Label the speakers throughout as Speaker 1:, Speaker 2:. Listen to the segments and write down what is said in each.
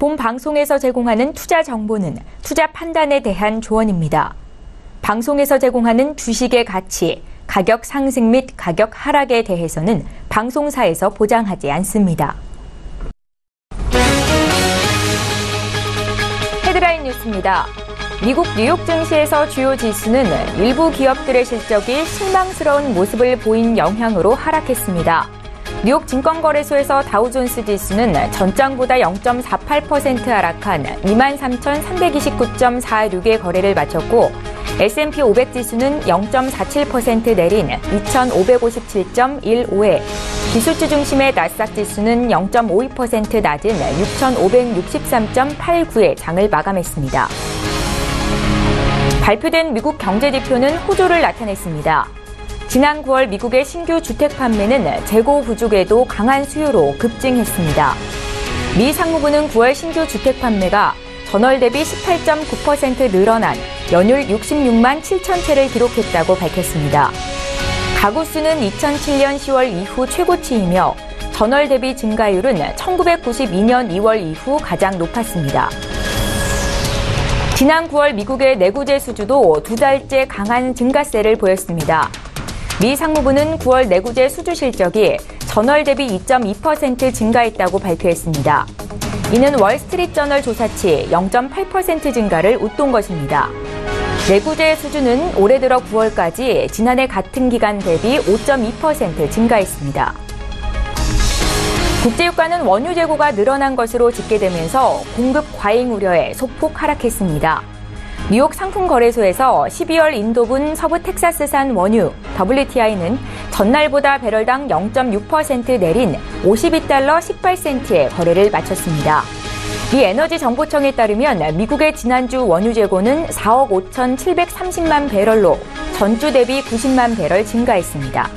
Speaker 1: 본 방송에서 제공하는 투자 정보는 투자 판단에 대한 조언입니다. 방송에서 제공하는 주식의 가치, 가격 상승 및 가격 하락에 대해서는 방송사에서 보장하지 않습니다. 헤드라인 뉴스입니다. 미국 뉴욕 증시에서 주요 지수는 일부 기업들의 실적이 실망스러운 모습을 보인 영향으로 하락했습니다. 뉴욕 증권거래소에서 다우존스 지수는 전장보다 0.48% 하락한 23,329.46의 거래를 마쳤고 S&P 500 지수는 0.47% 내린 2,557.15에 기술주 중심의 나스닥 지수는 0.52% 낮은 6,563.89의 장을 마감했습니다. 발표된 미국 경제지표는 호조를 나타냈습니다. 지난 9월 미국의 신규 주택 판매는 재고 부족에도 강한 수요로 급증했습니다. 미 상무부는 9월 신규 주택 판매가 전월 대비 18.9% 늘어난 연율 66만 7천 채를 기록했다고 밝혔습니다. 가구 수는 2007년 10월 이후 최고치이며 전월 대비 증가율은 1992년 2월 이후 가장 높았습니다. 지난 9월 미국의 내구재 수주도 두 달째 강한 증가세를 보였습니다. 미 상무부는 9월 내구재 수주 실적이 전월 대비 2.2% 증가했다고 발표했습니다. 이는 월스트리트저널 조사치 0.8% 증가를 웃돈 것입니다. 내구재 수주는 올해 들어 9월까지 지난해 같은 기간 대비 5.2% 증가했습니다. 국제유가는 원유 재고가 늘어난 것으로 집계되면서 공급 과잉 우려에 소폭 하락했습니다. 뉴욕 상품거래소에서 12월 인도분 서부 텍사스산 원유 WTI는 전날보다 배럴당 0.6% 내린 52달러 18센트의 거래를 마쳤습니다. 미 에너지정보청에 따르면 미국의 지난주 원유 재고는 4억 5,730만 배럴로 전주 대비 90만 배럴 증가했습니다.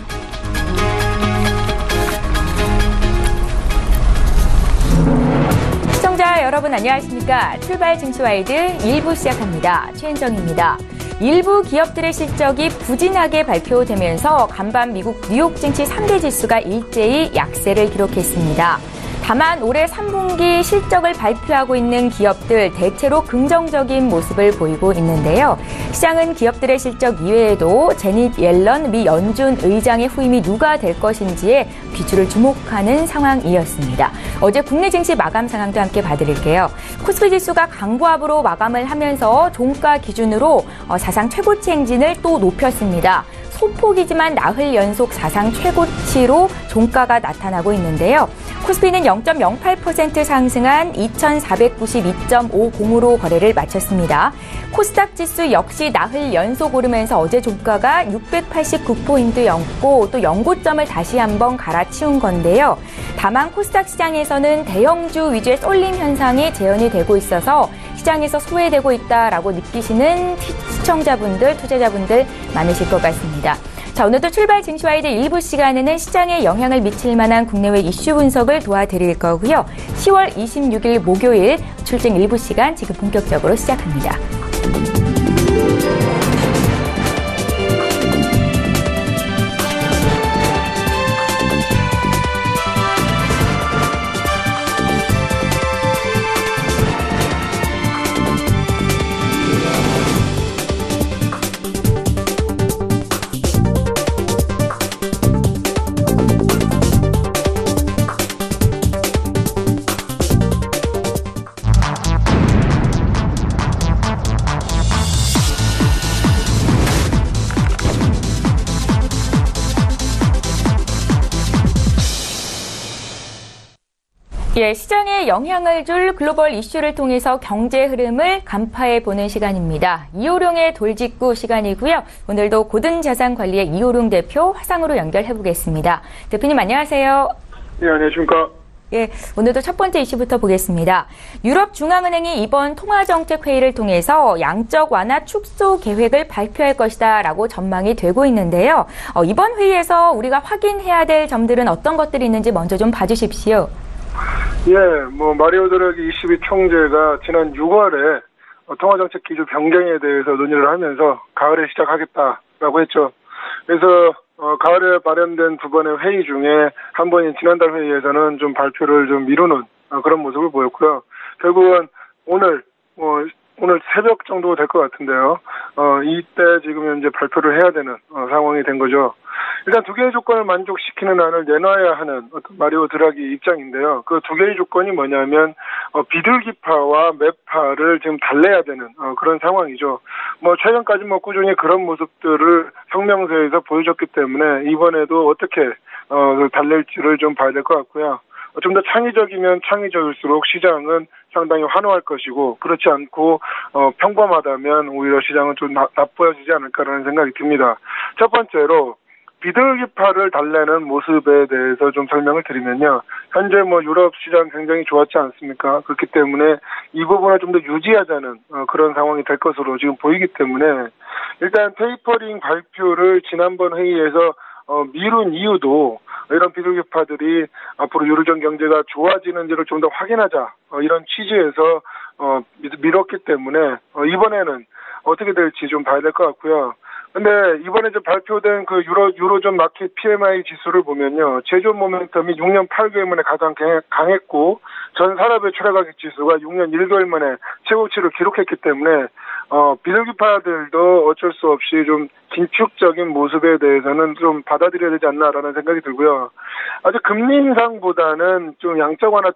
Speaker 1: 시청자 여러분 안녕하십니까? 출발 증시와이드 1부 시작합니다. 최은정입니다. 일부 기업들의 실적이 부진하게 발표되면서 간밤 미국 뉴욕 증시 3대 지수가 일제히 약세를 기록했습니다. 다만 올해 3분기 실적을 발표하고 있는 기업들 대체로 긍정적인 모습을 보이고 있는데요. 시장은 기업들의 실적 이외에도 제닛 옐런 미 연준 의장의 후임이 누가 될 것인지에 비추를 주목하는 상황이었습니다. 어제 국내 증시 마감 상황도 함께 봐드릴게요. 코스피 지수가 강보합으로 마감을 하면서 종가 기준으로 사상 최고치 행진을 또 높였습니다. 소폭이지만 나흘 연속 사상 최고치로 종가가 나타나고 있는데요. 코스피는 0.08% 상승한 2,492.50으로 거래를 마쳤습니다. 코스닥 지수 역시 나흘 연속 오르면서 어제 종가가 689포인트였고 또 연고점을 다시 한번 갈아치운 건데요. 다만 코스닥 시장에서는 대형주 위주의 쏠림 현상이 재현이 되고 있어서 시장에서 소외되고 있다라고 느끼시는 시청자분들, 투자자분들 많으실 것 같습니다. 자, 오늘도 출발 증시와이드 일부 시간에는 시장에 영향을 미칠 만한 국내외 이슈 분석을 도와드릴 거고요. 10월 26일 목요일 출정 일부 시간 지금 본격적으로 시작합니다. 예, 시장에 영향을 줄 글로벌 이슈를 통해서 경제 흐름을 간파해보는 시간입니다. 이호룡의 돌직구 시간이고요. 오늘도 고든자산관리의 이호룡 대표 화상으로 연결해보겠습니다. 대표님 안녕하세요.
Speaker 2: 네, 안녕하십니까.
Speaker 1: 예, 오늘도 첫 번째 이슈부터 보겠습니다. 유럽중앙은행이 이번 통화정책회의를 통해서 양적 완화 축소 계획을 발표할 것이다 라고 전망이 되고 있는데요. 이번 회의에서 우리가 확인해야 될 점들은 어떤 것들이 있는지 먼저 좀 봐주십시오.
Speaker 2: 예, 마리오 드라기 ECB 총재가 지난 6월에 통화정책 기조 변경에 대해서 논의를 하면서 가을에 시작하겠다라고 했죠. 그래서 가을에 마련된 두 번의 회의 중에 한 번인 지난달 회의에서는 좀 발표를 좀 미루는 그런 모습을 보였고요. 결국은 오늘 새벽 정도 될 것 같은데요. 이때 지금 현재 발표를 해야 되는 상황이 된 거죠. 일단 두 개의 조건을 만족시키는 안을 내놔야 하는 마리오 드라기 입장인데요. 그 두 개의 조건이 뭐냐면 비둘기파와 매파를 지금 달래야 되는 그런 상황이죠. 최근까지 꾸준히 그런 모습들을 성명서에서 보여줬기 때문에 이번에도 어떻게 달랠지를 좀 봐야 될 것 같고요. 좀 더 창의적이면 창의적일수록 시장은 상당히 환호할 것이고, 그렇지 않고 평범하다면 오히려 시장은 좀 나빠지지 않을까라는 생각이 듭니다. 첫 번째로 비둘기파를 달래는 모습에 대해서 좀 설명을 드리면요. 현재 유럽 시장 굉장히 좋았지 않습니까? 그렇기 때문에 이 부분을 좀 더 유지하자는 그런 상황이 될 것으로 지금 보이기 때문에, 일단 테이퍼링 발표를 지난번 회의에서 미룬 이유도 이런 비둘기파들이 앞으로 유로존 경제가 좋아지는지를 좀 더 확인하자, 이런 취지에서 미뤘기 때문에 이번에는 어떻게 될지 좀 봐야 될 것 같고요. 근데 이번에 발표된 그 유로존 마켓 PMI 지수를 보면요, 제조 모멘텀이 6년 8개월 만에 가장 강했고, 전 산업의 최저가격 지수가 6년 1개월 만에 최고치를 기록했기 때문에 비둘기파들도 어쩔 수 없이 좀 긴축적인 모습에 대해서는 좀 받아들여야 되지 않나라는 생각이 들고요. 아직 금리 인상보다는 좀 양적 완화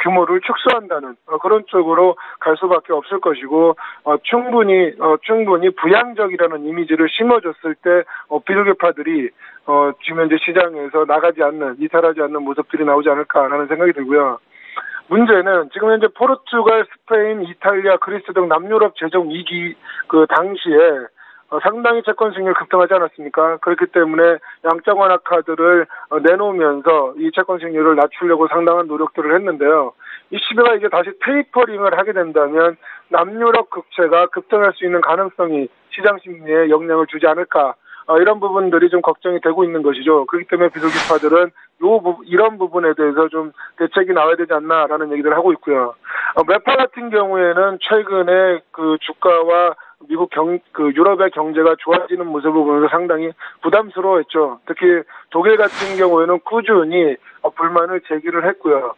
Speaker 2: 규모를 축소한다는 그런 쪽으로 갈 수밖에 없을 것이고, 충분히 부양적이라는 이미지를 심어줬을 때 비둘기파들이 지금 현재 시장에서 나가지 않는, 이탈하지 않는 모습들이 나오지 않을까라는 생각이 들고요. 문제는 지금 현재 포르투갈, 스페인, 이탈리아, 그리스 등 남유럽 재정 위기 그 당시에 상당히 채권 수익률 급등하지 않았습니까? 그렇기 때문에 양적 완화 카드를 내놓으면서 이 채권 수익률을 낮추려고 상당한 노력들을 했는데요. 이 시비가 이제 다시 테이퍼링을 하게 된다면 남유럽 국채가 급등할 수 있는 가능성이 시장 심리에 영향을 주지 않을까, 이런 부분들이 좀 걱정이 되고 있는 것이죠. 그렇기 때문에 비둘기파들은 이런 부분에 대해서 좀 대책이 나와야 되지 않나라는 얘기를 하고 있고요. 매파 같은 경우에는 최근에 그 주가와 미국 유럽의 경제가 좋아지는 모습을 보면서 상당히 부담스러워했죠. 특히 독일 같은 경우에는 꾸준히 불만을 제기를 했고요.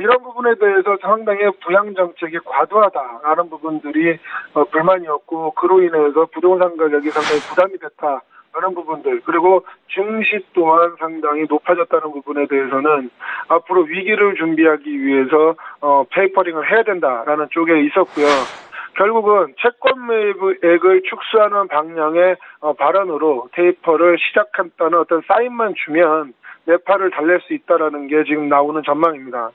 Speaker 2: 이런 부분에 대해서 상당히 부양 정책이 과도하다라는 부분들이 불만이었고, 그로 인해서 부동산 가격이 상당히 부담이 됐다라는 부분들, 그리고 증시 또한 상당히 높아졌다는 부분에 대해서는 앞으로 위기를 준비하기 위해서 페이퍼링을 해야 된다라는 쪽에 있었고요. 결국은 채권 매입액을 축소하는 방향의 발언으로 테이퍼를 시작했다는 어떤 사인만 주면 매파를 달랠 수 있다라는 게 지금 나오는 전망입니다.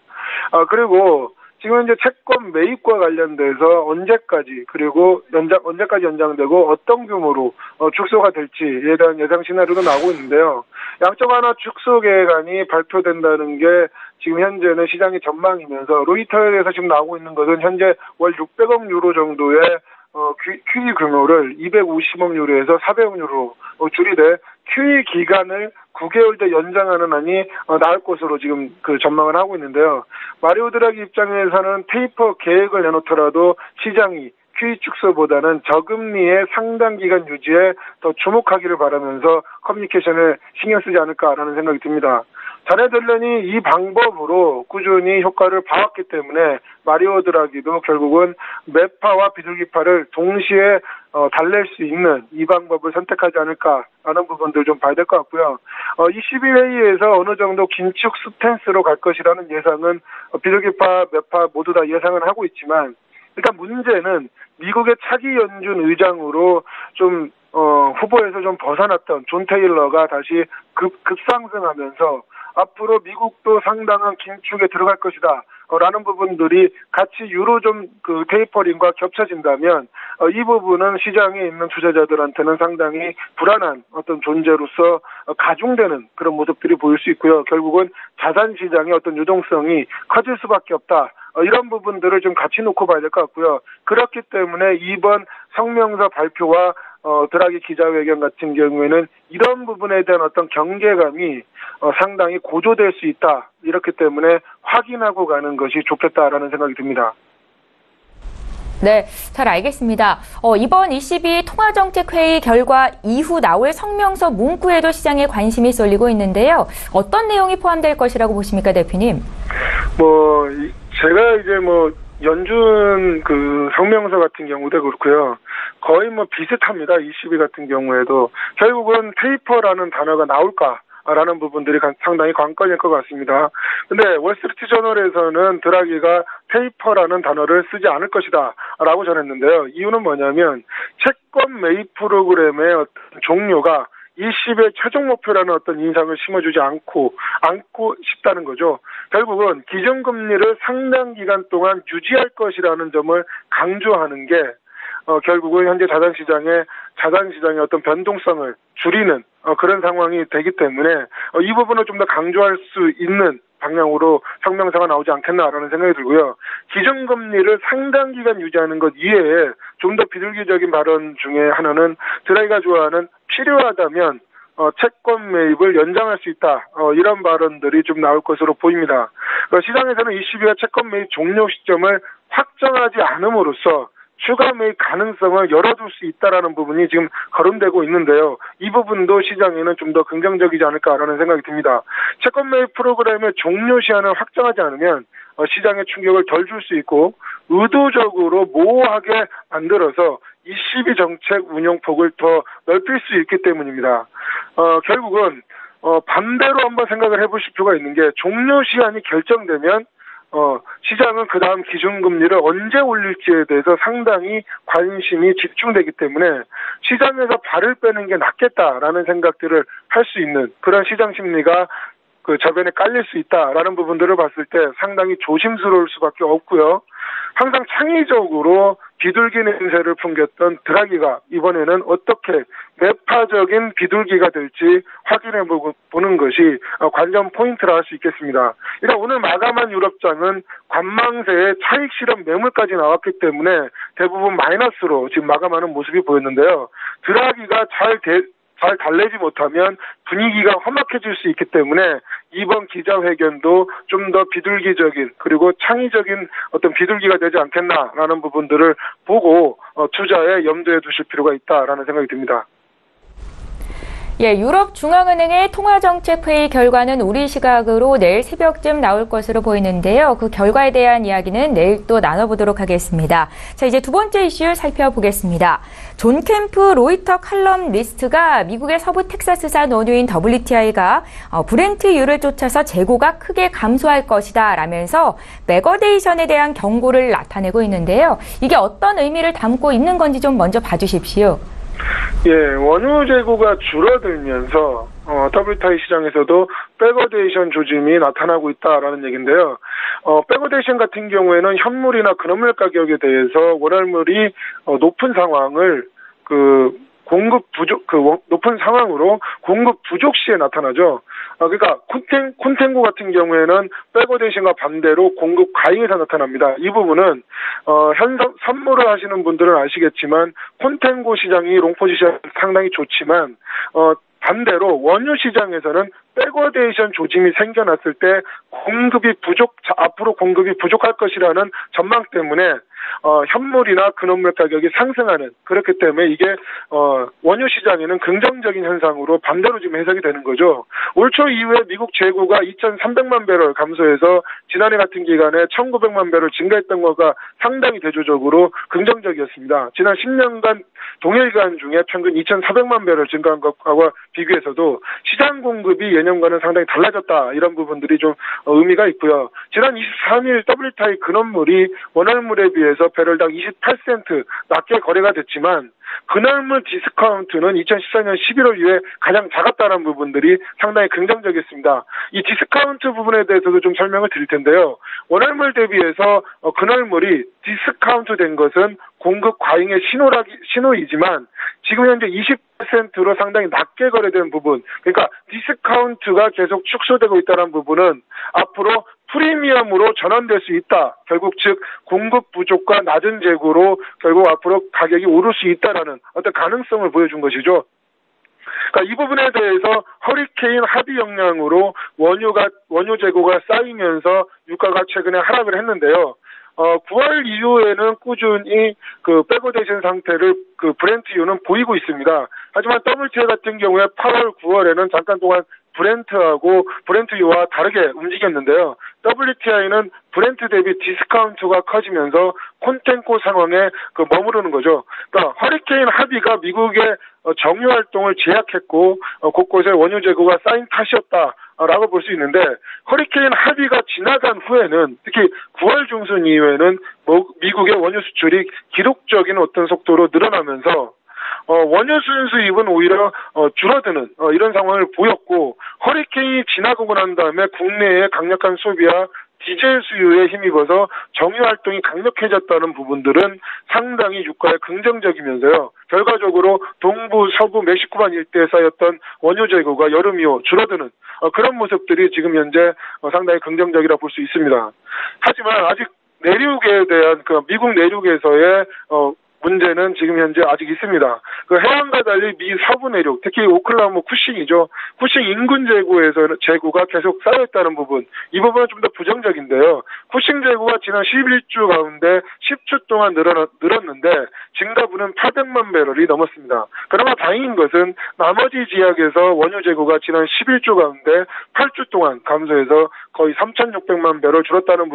Speaker 2: 그리고 지금 현재 채권 매입과 관련돼서 언제까지, 그리고 언제까지 연장되고 어떤 규모로 축소가 될지에 대한 예상 시나리오도 나오고 있는데요. 양적 완화 축소 계획안이 발표된다는 게 지금 현재는 시장의 전망이면서, 로이터에서 지금 나오고 있는 것은 현재 월 600억 유로 정도의 QE 규모를 250억 유로에서 400억 유로 줄이되 QE 기간을 9개월 더 연장하는 안이 나올 것으로 지금 전망을 하고 있는데요. 마리오 드라기 입장에서는 테이퍼 계획을 내놓더라도 시장이 QE 축소보다는 저금리의 상당 기간 유지에 더 주목하기를 바라면서 커뮤니케이션을 신경 쓰지 않을까라는 생각이 듭니다. 자네들이 이 방법으로 꾸준히 효과를 봐왔기 때문에 마리오 드라기도 결국은 매파와 비둘기파를 동시에 달랠 수 있는 이 방법을 선택하지 않을까라는 부분들 좀 봐야 될 것 같고요. 이 12회의에서 어느 정도 긴축 스탠스로 갈 것이라는 예상은 비둘기파, 매파 모두 다 예상을 하고 있지만, 일단 문제는 미국의 차기 연준 의장으로 좀 후보에서 좀 벗어났던 존 테일러가 다시 급상승하면서 앞으로 미국도 상당한 긴축에 들어갈 것이다 라는 부분들이 같이 유로존 테이퍼링과 겹쳐진다면 이 부분은 시장에 있는 투자자들한테는 상당히 불안한 어떤 존재로서 가중되는 그런 모습들이 보일 수 있고요. 결국은 자산 시장의 어떤 유동성이 커질 수밖에 없다. 이런 부분들을 좀 같이 놓고 봐야 될 것 같고요. 그렇기 때문에 이번 성명서 발표와 드라기 기자회견 같은 경우에는 이런 부분에 대한 어떤 경계감이 상당히 고조될 수 있다. 이렇기 때문에 확인하고 가는 것이 좋겠다라는 생각이 듭니다.
Speaker 1: 네, 잘 알겠습니다. 이번 22 통화정책회의 결과 이후 나올 성명서 문구에도 시장에 관심이 쏠리고 있는데요. 어떤 내용이 포함될 것이라고 보십니까, 대표님?
Speaker 2: 제가 이제 뭐 연준 그 성명서 같은 경우도 그렇고요. 거의 뭐 비슷합니다. ECB 같은 경우에도 결국은 테이퍼라는 단어가 나올까라는 부분들이 상당히 관건일 것 같습니다. 근데 월스트리트 저널에서는 드라기가 테이퍼라는 단어를 쓰지 않을 것이다 라고 전했는데요. 이유는 뭐냐면 채권 매입 프로그램의 어떤 종료가 20의 최종 목표라는 어떤 인상을 심어주지 않고 싶다는 거죠. 결국은 기준금리를 상당 기간 동안 유지할 것이라는 점을 강조하는 게 결국은 현재 자산시장의 어떤 변동성을 줄이는 그런 상황이 되기 때문에 이 부분을 좀 더 강조할 수 있는 방향으로 성명서가 나오지 않겠나라는 생각이 들고요. 기준금리를 상당 기간 유지하는 것 이외에 좀 더 비둘기적인 발언 중에 하나는 드라기가 좋아하는 필요하다면 채권 매입을 연장할 수 있다. 이런 발언들이 좀 나올 것으로 보입니다. 시장에서는 ECB가 채권 매입 종료 시점을 확정하지 않음으로써 추가 매입 가능성을 열어둘 수 있다라는 부분이 지금 거론되고 있는데요. 이 부분도 시장에는 좀 더 긍정적이지 않을까라는 생각이 듭니다. 채권 매입 프로그램의 종료 시한을 확정하지 않으면 시장에 충격을 덜 줄 수 있고 의도적으로 모호하게 만들어서 ECB 정책 운용폭을 더 넓힐 수 있기 때문입니다. 결국은 반대로 한번 생각을 해보실 필요가 있는 게 종료 시한이 결정되면 시장은 그 다음 기준금리를 언제 올릴지에 대해서 상당히 관심이 집중되기 때문에 시장에서 발을 빼는 게 낫겠다라는 생각들을 할 수 있는 그런 시장 심리가 그 저변에 깔릴 수 있다라는 부분들을 봤을 때 상당히 조심스러울 수밖에 없고요. 항상 창의적으로 비둘기 냄새를 풍겼던 드라기가 이번에는 어떻게 매파적인 비둘기가 될지 확인해 보는 것이 관전 포인트라 할 수 있겠습니다. 일단 오늘 마감한 유럽장은 관망세의 차익 실현 매물까지 나왔기 때문에 대부분 마이너스로 지금 마감하는 모습이 보였는데요. 드라기가 잘 달래지 못하면 분위기가 험악해질 수 있기 때문에 이번 기자회견도 좀 더 비둘기적인 그리고 창의적인 어떤 비둘기가 되지 않겠나라는 부분들을 보고 투자에 염두에 두실 필요가 있다라는 생각이 듭니다.
Speaker 1: 예, 유럽중앙은행의 통화정책회의 결과는 우리 시각으로 내일 새벽쯤 나올 것으로 보이는데요. 그 결과에 대한 이야기는 내일 또 나눠보도록 하겠습니다. 자, 이제 두 번째 이슈 살펴보겠습니다. 존 캠프 로이터 칼럼니스트가 미국의 서부 텍사스산 원유인 WTI가 브렌트유를 쫓아서 재고가 크게 감소할 것이다 라면서 백어데이션에 대한 경고를 나타내고 있는데요. 이게 어떤 의미를 담고 있는 건지 좀 먼저 봐주십시오.
Speaker 2: 예, 원유 재고가 줄어들면서 WTI 시장에서도 백어데이션 조짐이 나타나고 있다라는 얘기인데요. 백어데이션 같은 경우에는 현물이나 근원물 가격에 대해서 원활물이 높은 상황을 높은 상황으로 공급 부족 시에 나타나죠. 그러니까 콘텐고 같은 경우에는 백어데이션과 반대로 공급 과잉에서 나타납니다. 이 부분은 선물을 하시는 분들은 아시겠지만 콘텐고 시장이 롱포지션 상당히 좋지만 반대로 원유 시장에서는 백어데이션 조짐이 생겨났을 때 앞으로 공급이 부족할 것이라는 전망 때문에 현물이나 근원물 가격이 상승하는 그렇기 때문에 이게 원유 시장에는 긍정적인 현상으로 반대로 지금 해석이 되는 거죠. 올 초 이후에 미국 재고가 2,300만 배럴 감소해서 지난해 같은 기간에 1,900만 배럴 증가했던 거가 상당히 대조적으로 긍정적이었습니다. 지난 10년간 동일기간 중에 평균 2,400만 배럴 증가한 것과 비교해서도 시장 공급이 예년과는 상당히 달라졌다 이런 부분들이 좀 의미가 있고요. 지난 23일 WTI 근원물이 원활물에 비해서 배럴당 28센트 낮게 거래가 됐지만 근원물 디스카운트는 2014년 11월 이후에 가장 작았다는 부분들이 상당히 긍정적이었습니다. 이 디스카운트 부분에 대해서도 좀 설명을 드릴 텐데요. 원활물 대비해서 근원물이 디스카운트 된 것은 공급 과잉의 신호이지만 지금 현재 20%로 상당히 낮게 거래된 부분, 그러니까 디스카운트가 계속 축소되고 있다는 부분은 앞으로 프리미엄으로 전환될 수 있다. 결국 즉 공급 부족과 낮은 재고로 결국 앞으로 가격이 오를 수 있다라는 어떤 가능성을 보여준 것이죠. 그러니까 이 부분에 대해서 허리케인 하비 영향으로 원유 재고가 쌓이면서 유가가 최근에 하락을 했는데요. 9월 이후에는 꾸준히 백어데이션 상태를 브렌트유는 보이고 있습니다. 하지만 WTI 같은 경우에 8월, 9월에는 잠깐 동안 브렌트유와 다르게 움직였는데요. WTI는 브렌트 대비 디스카운트가 커지면서 콘텐코 상황에 머무르는 거죠. 그러니까 허리케인 하비가 미국의 정유 활동을 제약했고 곳곳에 원유 재고가 쌓인 탓이었다라고 볼 수 있는데, 허리케인 하비가 지나간 후에는 특히 9월 중순 이후에는 미국의 원유 수출이 기록적인 어떤 속도로 늘어나면서 원유 순수입은 오히려 줄어드는 이런 상황을 보였고, 허리케인이 지나가고 난 다음에 국내의 강력한 소비와 디젤 수요에 힘입어서 정유 활동이 강력해졌다는 부분들은 상당히 유가에 긍정적이면서요. 결과적으로 동부, 서부 멕시코반 일대에 쌓였던 원유 재고가 여름 이후 줄어드는 그런 모습들이 지금 현재 상당히 긍정적이라 볼 수 있습니다. 하지만 아직 내륙에 대한 미국 내륙에서의 문제는 지금 현재 아직 있습니다. 해안과 달리 미 서부 내륙, 특히 오클라호마 쿠싱이죠. 쿠싱 인근 재고가 계속 쌓여있다는 부분, 이 부분은 좀 더 부정적인데요. 쿠싱 재고가 지난 11주 가운데 10주 동안 늘었는데 증가분은 800만 배럴이 넘었습니다. 그러나 다행인 것은 나머지 지역에서 원유 재고가 지난 11주 가운데 8주 동안 감소해서 거의 3,600만 배럴 줄었다는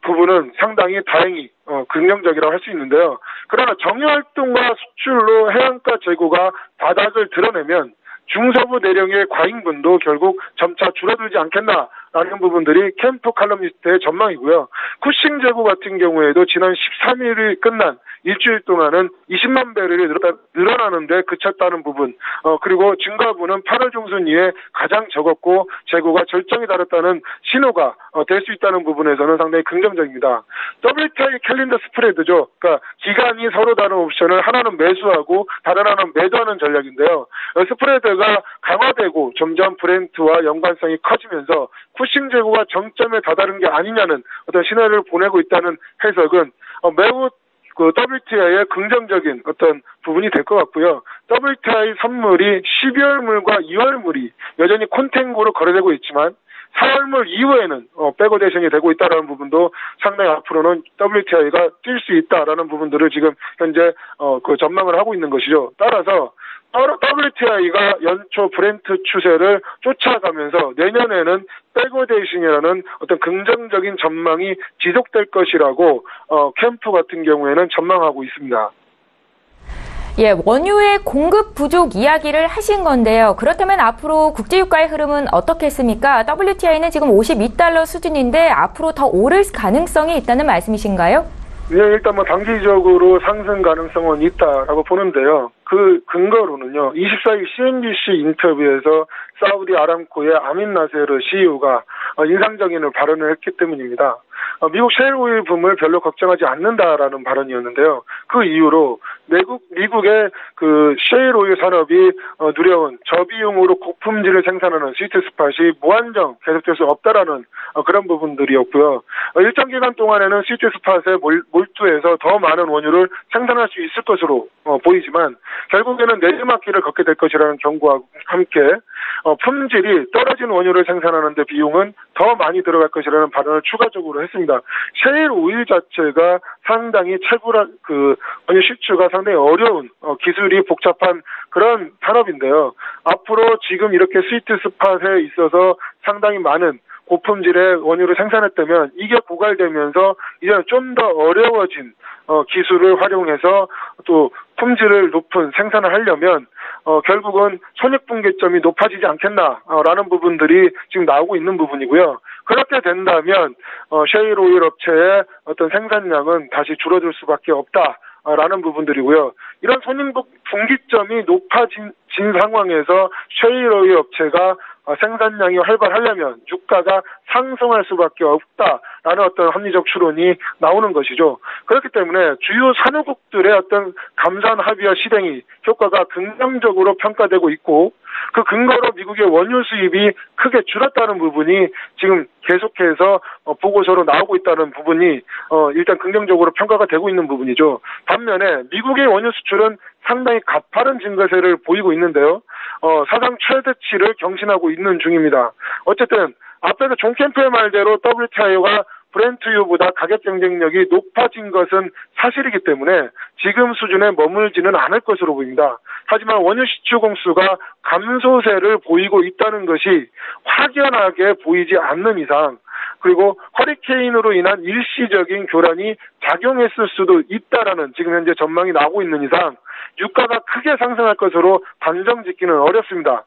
Speaker 2: 부분은 상당히 다행히 긍정적이라고 할 수 있는데요. 그러나 정유 활동과 수출로 해안가 재고가 바닥을 드러내면 중서부 내륙의 과잉분도 결국 점차 줄어들지 않겠나라는 부분들이 캠프 칼럼니스트의 전망이고요. 쿠싱 재고 같은 경우에도 지난 13일이 끝난 일주일 동안은 20만 배럴이 늘어나는데 그쳤다는 부분, 그리고 증가분은 8월 중순 이후에 가장 적었고 재고가 절정에 달했다는 신호가 될 수 있다는 부분에서는 상당히 긍정적입니다. WTI 캘린더 스프레드죠. 그러니까 기간이 서로 다른 옵션을 하나는 매수하고 다른 하나는 매도하는 전략인데요. 스프레드가 강화되고 점점 브렌트와 연관성이 커지면서 쿠싱 재고가 정점에 다다른 게 아니냐는 어떤 신호를 보내고 있다는 해석은 매우 WTI의 긍정적인 어떤 부분이 될 것 같고요. WTI 선물이 12월물과 2월물이 여전히 콘텐고로 거래되고 있지만 4월물 이후에는 백오데이션이 되고 있다는 부분도 상당히 앞으로는 WTI가 뛸 수 있다라는 부분들을 지금 현재 전망을 하고 있는 것이죠. 따라서 WTI가 연초 브렌트 추세를 쫓아가면서 내년에는 백오데이션이라는 어떤 긍정적인 전망이 지속될 것이라고 캠프 같은 경우에는 전망하고 있습니다.
Speaker 1: 예, 원유의 공급 부족 이야기를 하신 건데요. 그렇다면 앞으로 국제유가의 흐름은 어떻겠습니까? WTI는 지금 $52 수준인데 앞으로 더 오를 가능성이 있다는 말씀이신가요?
Speaker 2: 네, 일단 단기적으로 상승 가능성은 있다라고 보는데요. 그 근거로는요, 24일 CNBC 인터뷰에서 사우디 아람코의 아민 나세르 CEO가 인상적인 발언을 했기 때문입니다. 미국 셰일 오일 붐을 별로 걱정하지 않는다라는 발언이었는데요. 그 이후로 미국의 셰일 오일 산업이 누려온 저비용으로 고품질을 생산하는 스위트 스팟이 무한정 계속될 수 없다라는 그런 부분들이었고요. 일정 기간 동안에는 스위트 스팟에 몰두해서 더 많은 원유를 생산할 수 있을 것으로 보이지만 결국에는 내리막길을 걷게 될 것이라는 경고와 함께 품질이 떨어진 원유를 생산하는 데 비용은 더 많이 들어갈 것이라는 발언을 추가적으로 했습니다. 셰일 오일 자체가 상당히 원유 실추가 상당히 어려운 기술이 복잡한 그런 산업인데요. 앞으로 지금 이렇게 스위트 스팟에 있어서 상당히 많은 고품질의 원유를 생산했다면 이게 고갈되면서 이제 좀 더 어려워진 기술을 활용해서 또 품질을 높은 생산을 하려면 결국은 손익분기점이 높아지지 않겠나라는 부분들이 지금 나오고 있는 부분이고요. 그렇게 된다면 셰일 오일 업체의 어떤 생산량은 다시 줄어들 수밖에 없다라는 부분들이고요. 이런 손익분기점이 높아진 상황에서 셰일 오일 업체가 생산량이 활발하려면 유가가 상승할 수밖에 없다라는 어떤 합리적 추론이 나오는 것이죠. 그렇기 때문에 주요 산유국들의 어떤 감산 합의와 실행이 효과가 긍정적으로 평가되고 있고 그 근거로 미국의 원유 수입이 크게 줄었다는 부분이 지금 계속해서 보고서로 나오고 있다는 부분이 일단 긍정적으로 평가가 되고 있는 부분이죠. 반면에 미국의 원유 수출은 상당히 가파른 증가세를 보이고 있는데요. 사상 최대치를 경신하고 있는 중입니다. 어쨌든 앞에서 존 캠프의 말대로 WTI가 브렌트유보다 가격 경쟁력이 높아진 것은 사실이기 때문에 지금 수준에 머물지는 않을 것으로 보입니다. 하지만 원유 시추 공수가 감소세를 보이고 있다는 것이 확연하게 보이지 않는 이상, 그리고 허리케인으로 인한 일시적인 교란이 작용했을 수도 있다라는 지금 현재 전망이 나오고 있는 이상 유가가 크게 상승할 것으로 단정 짓기는 어렵습니다.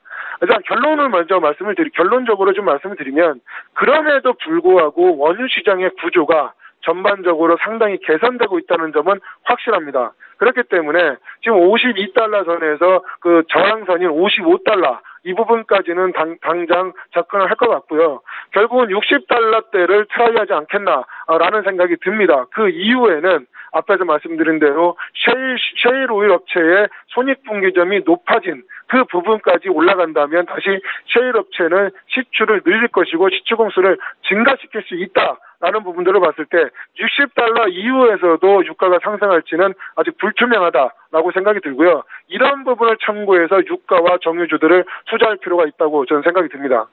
Speaker 2: 자, 결론적으로 좀 말씀을 드리면, 그럼에도 불구하고 원유 시장의 구조가 전반적으로 상당히 개선되고 있다는 점은 확실합니다. 그렇기 때문에 지금 52달러 선에서 그 저항선인 55달러 이 부분까지는 당장 접근을 할 것 같고요. 결국은 60달러대를 트라이하지 않겠나라는 생각이 듭니다. 그 이후에는 앞에서 말씀드린 대로 셰일 오일 업체의 손익분기점이 높아진 그 부분까지 올라간다면 다시 셰일 업체는 시추를 늘릴 것이고 시추 공수를 증가시킬 수 있다라는 부분들을 봤을 때 60달러 이후에서도 유가가 상승할지는 아직 불투명하다라고 생각이 들고요. 이런 부분을 참고해서 유가와 정유주들을 투자할 필요가 있다고 저는 생각이 듭니다.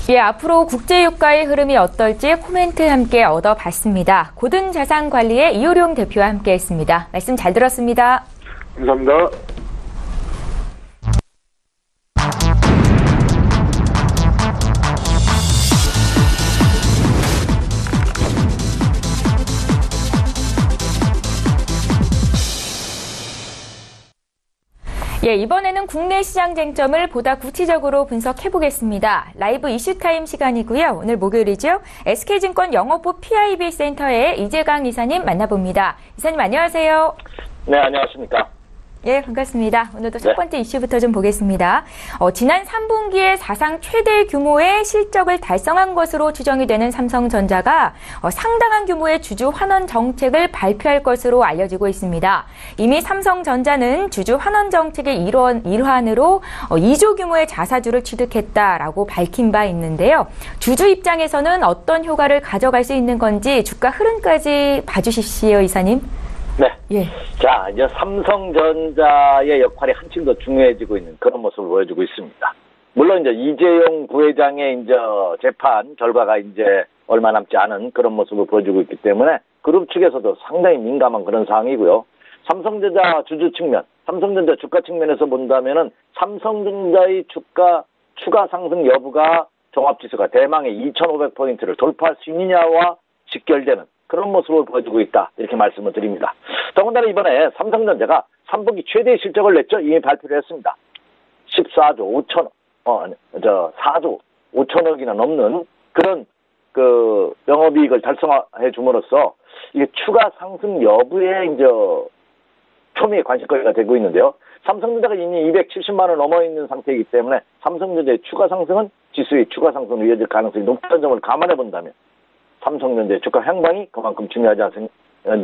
Speaker 1: 예, 앞으로 국제유가의 흐름이 어떨지 코멘트 함께 얻어봤습니다. 고든자산관리의 이효룡 대표와 함께했습니다. 말씀 잘 들었습니다.
Speaker 2: 감사합니다.
Speaker 1: 예, 이번에는 국내 시장 쟁점을 보다 구체적으로 분석해보겠습니다. 라이브 이슈타임 시간이고요. 오늘 목요일이죠. SK증권 영업부 PIB 센터의 이재강 이사님 만나봅니다. 이사님 안녕하세요.
Speaker 3: 네, 안녕하십니까.
Speaker 1: 예, 반갑습니다. 오늘도 첫 번째 이슈부터 좀 보겠습니다. 지난 3분기에 사상 최대 규모의 실적을 달성한 것으로 추정이 되는 삼성전자가 상당한 규모의 주주 환원 정책을 발표할 것으로 알려지고 있습니다. 이미 삼성전자는 주주 환원 정책의 일환으로 2조 규모의 자사주를 취득했다라고 밝힌 바 있는데요. 주주 입장에서는 어떤 효과를 가져갈 수 있는 건지 주가 흐름까지 봐주십시오, 이사님.
Speaker 3: 네.
Speaker 1: 예.
Speaker 3: 자, 이제 삼성전자의 역할이 한층 더 중요해지고 있는 그런 모습을 보여주고 있습니다. 물론 이제 이재용 부회장의 이제 재판 결과가 이제 얼마 남지 않은 그런 모습을 보여주고 있기 때문에 그룹 측에서도 상당히 민감한 그런 상황이고요. 삼성전자 주주 측면, 삼성전자 주가 측면에서 본다면은 삼성전자의 주가 추가 상승 여부가 종합지수가 대망의 2,500포인트를 돌파할 수 있느냐와 직결되는 그런 모습을 보여주고 있다. 이렇게 말씀을 드립니다. 더군다나 이번에 삼성전자가 3분기 최대 실적을 냈죠. 이미 발표를 했습니다. 14조 4조 5천억이나 넘는 그런 그 영업이익을 달성해 줌으로써 이게 추가 상승 여부에 이제 초미의 관심거리가 되고 있는데요. 삼성전자가 이미 270만 원 넘어 있는 상태이기 때문에 삼성전자의 추가 상승은 지수의 추가 상승으로 이어질 가능성이 높다는 점을 감안해 본다면 삼성전자의 주가 향방이 그만큼 중요하지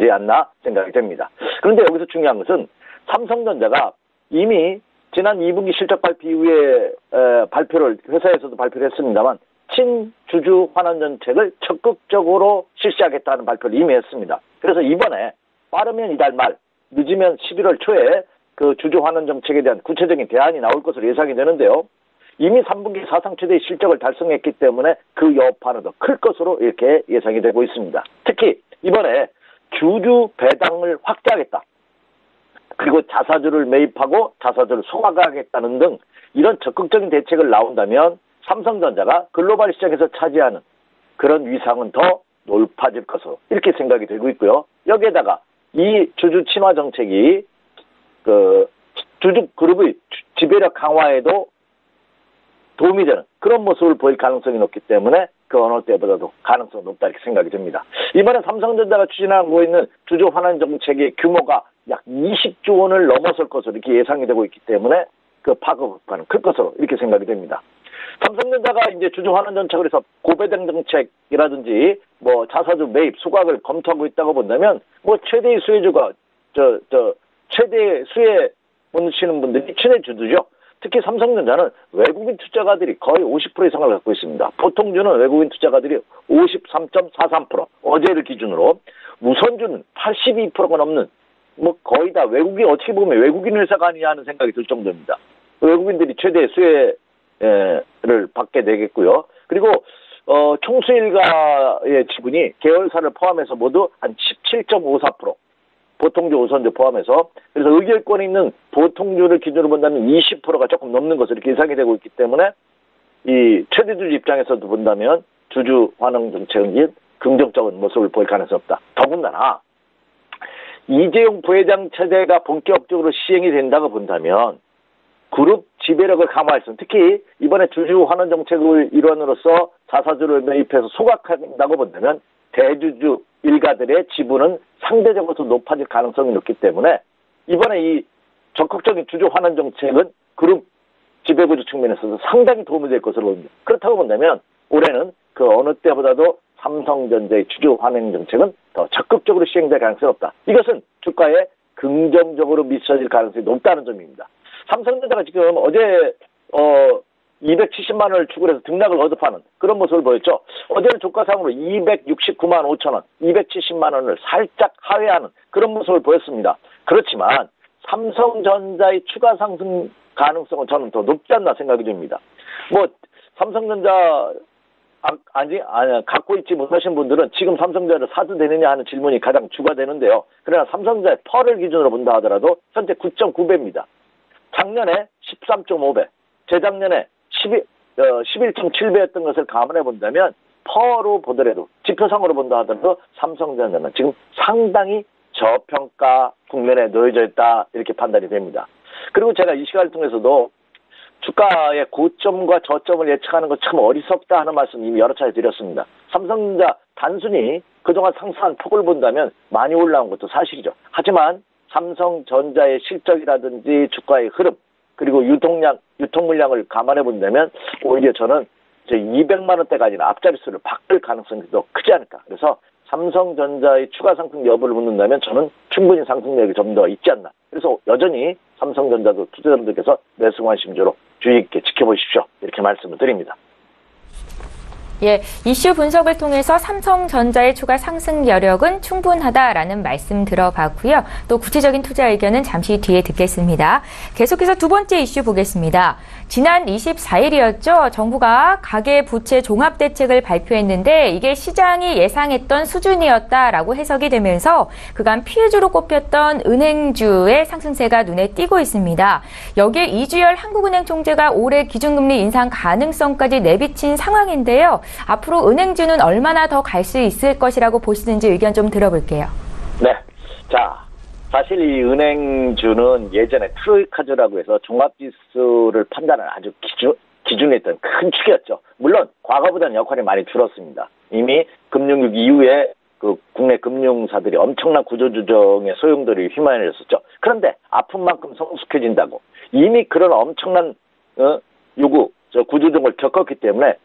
Speaker 3: 않나 생각이 됩니다. 그런데 여기서 중요한 것은 삼성전자가 이미 지난 2분기 실적 발표 이후에 회사에서도 발표를 했습니다만 친주주 환원 정책을 적극적으로 실시하겠다는 발표를 이미 했습니다. 그래서 이번에 빠르면 이달 말, 늦으면 11월 초에 그 주주 환원 정책에 대한 구체적인 대안이 나올 것으로 예상이 되는데요. 이미 3분기 사상 최대의 실적을 달성했기 때문에 그 여파는 더 클 것으로 이렇게 예상이 되고 있습니다. 특히 이번에 주주 배당을 확대하겠다. 그리고 자사주를 매입하고 자사주를 소각하겠다는 등 이런 적극적인 대책을 나온다면 삼성전자가 글로벌 시장에서 차지하는 그런 위상은 더 높아질 것으로 이렇게 생각이 되고 있고요. 여기에다가 이 주주 친화 정책이 그 주주 그룹의 지배력 강화에도 도움이 되는 그런 모습을 보일 가능성이 높기 때문에 그 어느 때보다도 가능성이 높다 이렇게 생각이 듭니다. 이번에 삼성전자가 추진하고 있는 주주 환원 정책의 규모가 약 20조 원을 넘어설 것으로 이렇게 예상이 되고 있기 때문에 그 파급 효과는 클 것으로 이렇게 생각이 됩니다. 삼성전자가 이제 주주 환원 정책을 해서 고배당 정책이라든지 뭐 자사주 매입 소각을 검토하고 있다고 본다면 뭐 최대의 수혜주가 최대 수혜 못 누치는 분들이 최대 주주죠. 특히 삼성전자는 외국인 투자가들이 거의 50% 이상을 갖고 있습니다. 보통주는 외국인 투자가들이 53.43%, 어제를 기준으로 우선주는 82%가 넘는 뭐 거의 다 외국인 어떻게 보면 외국인 회사가 아니냐 하는 생각이 들 정도입니다. 외국인들이 최대 수혜를 받게 되겠고요. 그리고 총수일가의 지분이 계열사를 포함해서 모두 한 17.54%. 보통주, 우선주 포함해서. 그래서 의결권이 있는 보통주를 기준으로 본다면 20%가 조금 넘는 것으로 이렇게 예상이 되고 있기 때문에 이 최대주주 입장에서도 본다면 주주 환원 정책은 긍정적인 모습을 보일 가능성이 없다. 더군다나 이재용 부회장 체제가 본격적으로 시행이 된다고 본다면 그룹 지배력을 강화해서 특히 이번에 주주 환원 정책을 일환으로서 자사주를 매입해서 소각한다고 본다면 대주주 일가들의 지분은 상대적으로 더 높아질 가능성이 높기 때문에 이번에 이 적극적인 주주 환원 정책은 그룹 지배구조 측면에서도 상당히 도움이 될 것으로 봅니다. 그렇다고 본다면 올해는 그 어느 때보다도 삼성전자의 주주 환원 정책은 더 적극적으로 시행될 가능성이 없다. 이것은 주가에 긍정적으로 미쳐질 가능성이 높다는 점입니다. 삼성전자가 지금 어제 270만 원을 추구해서 등락을 거듭하는 그런 모습을 보였죠. 어제는 주가상으로 269만 5천 원, 270만 원을 살짝 하회하는 그런 모습을 보였습니다. 그렇지만 삼성전자의 추가 상승 가능성은 저는 더 높지 않나 생각이 듭니다. 뭐 삼성전자 갖고 있지 못하신 분들은 지금 삼성전자를 사도 되느냐 하는 질문이 가장 주가 되는데요. 그러나 삼성전자의 펄을 기준으로 본다 하더라도 현재 9.9배입니다. 작년에 13.5배, 재작년에 11.7배였던 것을 감안해 본다면 펄로 보더라도 지표상으로 본다 하더라도 삼성전자는 지금 상당히 저평가 국면에 놓여져 있다 이렇게 판단이 됩니다. 그리고 제가 이 시간을 통해서도 주가의 고점과 저점을 예측하는 것 참 어리석다 하는 말씀 이미 여러 차례 드렸습니다. 삼성전자 단순히 그동안 상승한 폭을 본다면 많이 올라온 것도 사실이죠. 하지만 삼성전자의 실적이라든지 주가의 흐름 그리고 유통 물량을 감안해 본다면 오히려 저는 이제 200만 원대까지는 앞자리수를 바꿀 가능성이 더 크지 않을까. 그래서 삼성전자의 추가 상승 여부를 묻는다면 저는 충분히 상승력이 좀 더 있지 않나. 그래서 여전히 삼성전자도 투자자분들께서 매수 관심주로 주의 있게 지켜보십시오. 이렇게 말씀을 드립니다.
Speaker 1: 예, 이슈 분석을 통해서 삼성전자의 추가 상승 여력은 충분하다라는 말씀 들어봤고요. 또 구체적인 투자 의견은 잠시 뒤에 듣겠습니다. 계속해서 두 번째 이슈 보겠습니다. 지난 24일이었죠. 정부가 가계부채 종합대책을 발표했는데 이게 시장이 예상했던 수준이었다라고 해석이 되면서 그간 피해주로 꼽혔던 은행주의 상승세가 눈에 띄고 있습니다. 여기에 이주열 한국은행 총재가 올해 기준금리 인상 가능성까지 내비친 상황인데요. 앞으로 은행주는 얼마나 더 갈 수 있을 것이라고 보시는지 의견 좀 들어볼게요.
Speaker 3: 네. 자, 사실 이 은행주는 예전에 트로이카주라고 해서 종합지수를 판단하는 아주 기준했던 큰 축이었죠. 물론 과거보다는 역할이 많이 줄었습니다. 이미 금융위기 이후에 그 국내 금융사들이 엄청난 구조조정의 소용돌이 휘말렸었죠. 그런데 아픈 만큼 성숙해진다고 이미 그런 엄청난 구조조정을 겪었기 때문에